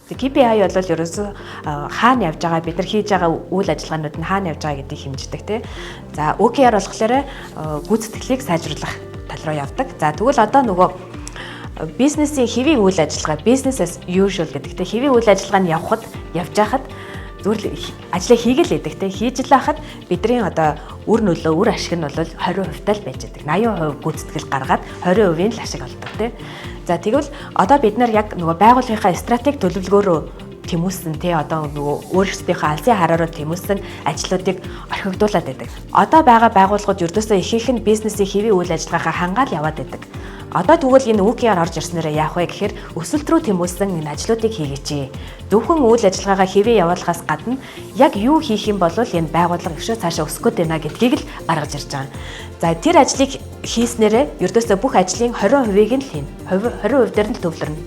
KPI бол ерөөсөө хаана явж байгаа бид нар хийж байгаа үйл ажиллагаанууд нь хаана явж байгаа гэдгийг хэмждэг тий. За OKR болохоор гүйцэтгэлийг сайжруулах тал руу явдаг. За тэгвэл одоо нөгөө бизнесийн хэвийн үйл ажиллагаа business as usual гэдэг тий. Хэвийн үйл ажиллагаа нь явж байхад зүгээр ажлаа хийгээл байдаг тий. Хийж л байхад бидний одоо үр нөлөө, үр ашиг нь бол 20% тал байж байдаг. 80% гүйцэтгэл гаргаад 20%-ийн л ашиг олдог тий. За тэгвэл одоо бид нар яг нөгөө байгууллагынхаа стратеги төлөвлөгөөрөө тэмүүлсэн тий одоо нөгөө өөрсдийнхөө алсын хараараа тэмүүлсэн ажлуудыг орхигдуулад байдаг. Одоо байгаа байгууллагууд ердөөсөө ихэнх нь бизнесийн хэвийн үйл ажиллагаагаа хангаал яваад байдаг. Одоо тэгвэл энэ OKR орж ирснээр яах вэ гэхээр өсөлт рүү тэмүүлсэн энэ ажлуудыг хийгээч. Зөвхөн үйл ажиллагаагаа хэвээ явуулахаас гадна яг юу хийх юм бол энэ байгууллага өвшөө цаашаа өсөх гээд байна гэдгийг л гаргаж ирж байгаа. За тэр ажлыг хийснээрээ ердөөсөө бүх ажлын 20%-ийг нь л хийнэ. 20% дээр нь төвлөрнө.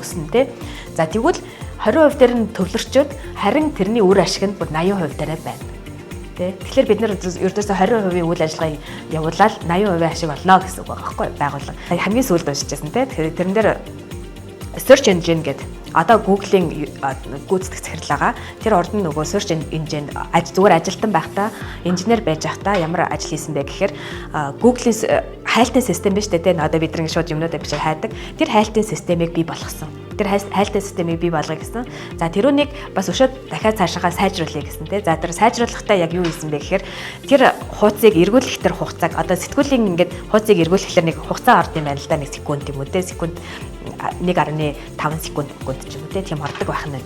Өснө тий. За тэгвэл 20% дээр нь төвлөрчөөд харин тэрний үр ашиг нь бүр 80% дээрээ байна. Тэгэхээр бид нар ердөөсөө 20% үйл ажиллагааг явуулаад 80% ашиг олно гэсэн үг байгаа байхгүй байгууллага. Хамгийн сүүлд уншиж байсан тий. Тэгэхээр тэрэн дээр search engine гэдэг одоо Google-ийн гүйцэтгэх захирал байгаа. Тэр орд нь нөгөө search engine зүгээр ажилтан байхдаа инженер байж байхдаа ямар ажил хийсэн бэ гэхээр Google-ийн хайлтын систем биш үү? Одоо бид нэг шууд юмнуудаа биш хайдаг. Тэр хайлтын системийг бий болгосон. Тэр хайлтын системийг бий болгоё гэсэн. За тэрүүнийг бас өшөөд дахиад цаашаа сайжруулъя гэсэн тий. За тэр сайжруулахдаа яг юу хийсэн бэ гэхээр тэр хуудсыг эргүүлэх тэр хугацааг одоо сэтгүүлийн ингээд хуудсыг эргүүлэхлээр нэг хугацаа орд юм байна л да 1 секунд юм уу тий. Секунд 1.5 секунд ч юм уу тийм ордог байх нь.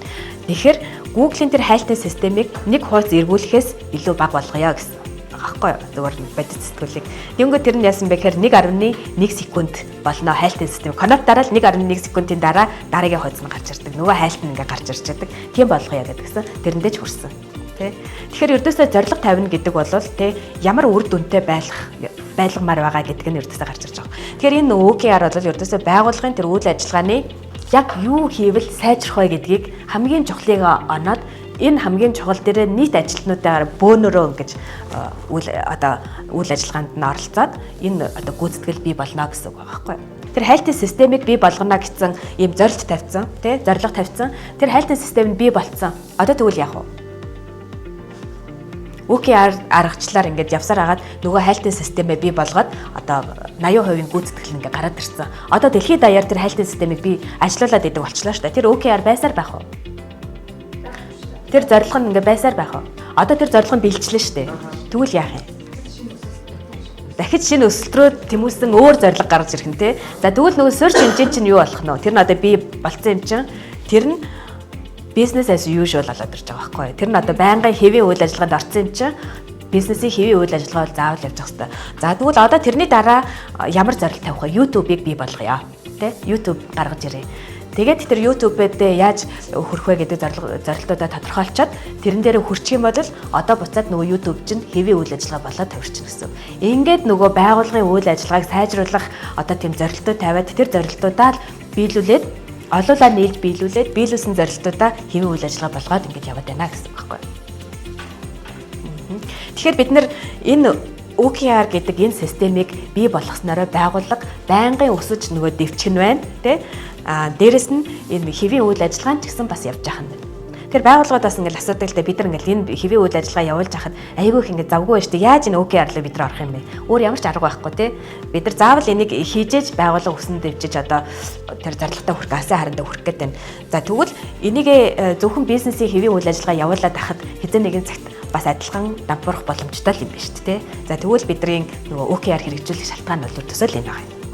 Тэгэхээр Google-ийн тэр хайлтын системийг нэг хуудас эргүүлэхээс илүү бага болгоё гэсэн. Багахгүй зүгээр бодит сэтгүүлийг. Тэнгүү тэр нь яасан бэ гэхээр 1.1 секунд болно хайлтын систем. Коннектараа л 1.1 секундын дараа дараагийн хуудас нь гарч ирдэг. Нөгөө хайлт нь ингээ гарч ирж байдаг. Тийм болгоё гэдгсэн. Тэрэндээ ч хүрсэн. Тэ. Тэгэхээр ердөөсөө зорилго тавина гэдэг бол тэ ямар үр дүнтэй байлгамаар байгаа гэдг нь ердөөсөө гарч ирж байгаа. Тэгэхээр энэ OKR бол ердөөсөө байгууллагын тэр үйл ажиллагааны яг юу хийвэл сайжрах вэ гэдгийг хамгийн чухлыг оноод энэ хамгийн чухал дээр нийт ажилтнуудаар бөөнөрөө ингэж үйл ажиллагаанд нь оролцоод энэ одоо гүйцэтгэл бий болно гэсэн үг байгаа байхгүй. Тэр хайлтын системийг бий болгоно гэсэн ийм зорилт тавьсан тий зорилго тавьсан. Тэр хайлтын систем нь бий болцсон. Одоо тэгвэл яах вэ? OKR аргачлаар ингээд явсаар хагаад нөгөө хайлтын системээ бий болгоод одоо 80% гүйцэтгэл ингээ гараад ирсэн. Одоо дэлхийд даяар тэр хайлтын системийг бий ажиллуулад идэг болчлаа шүү дээ. Тэр OKR байсаар байх уу? Тэр зорилго нь ингээ байсаар байх уу? Одоо тэр зорилго нь бэлчлээ шүү дээ. Тэгвэл яах юм? Дахиж шинэ өсөлт рүү тэмүүлсэн өөр зорилго гаргаж ирэх нь те. За тэгвэл нөгөө search engine чинь юу болох нь вэ? Тэр нь одоо бий болцсон юм чинь. Тэр нь business as usual болоод ирж байгаа байхгүй. Тэр нь одоо байнгын хэвийн үйл ажиллагаанд орсон юм чинь бизнесийн хэвийн үйл ажиллагаа бол заавал явж явах хэрэгтэй. За тэгвэл одоо тэрний дараа ямар зорилго тавих вэ? YouTube-ыг бий болгоё. Тэ? YouTube гаргаж ирээ. Тэгээд тэр YouTube-д яаж хүрэх вэ гэдэг зорилтуудаа тодорхойлцоод тэрэн дээр хүрчих юм бол одоо буцаад нөгөө YouTube чинь хэвийн үйл ажиллагаа болоод тавьчихна гэсэн. Ингээд нөгөө байгууллагын үйл ажиллагааг сайжруулах одоо тийм зорилтууд тавиад тэр зорилтуудаа биелүүлээд олуулаа нийлж биелүүлээд биелүүлсэн зорилтуудаа хэвийн үйл ажиллагаа болгоод ингэж яваад байна гэсэн үг байхгүй. Тэгэхээр бид нар энэ OKR гэдэг энэ системийг бий болгосноор байгууллага байнгын өсөж нөгөө дэвчгэн байна тий. Дээрэс нь энэ хэвийн үйл ажиллагаа ч гэсэн бас явж байгаа юм байна. Тэгэхээр байгууллагуудаас ингээл асуудаг л дээ бид нар ингээл энэ хэвийн үйл ажиллагаа явуулж хахад айгүй их ингээд завгүй байж тээ яаж энэ OKR-лоо бид нар орох юм бэ? Өөр ямар ч арга байхгүй тий. Бид нар заавал энийг хийжээж байгууллага өснө дэвжиж одоо тэр зорилготой хүрэх алсын харандаа хүрэх гэдэг байна. За тэгвэл энийг зөвхөн бизнесийн хэвийн үйл ажиллагаа явуулаад хахад хэзээ нэгэн цагт бас адилхан дампуурах боломжтой юм байна шүү дээ. За тэгвэл бидний нөгөө OKR хэрэгжүүлэх шалтгаан бол төсөөл энэ байна.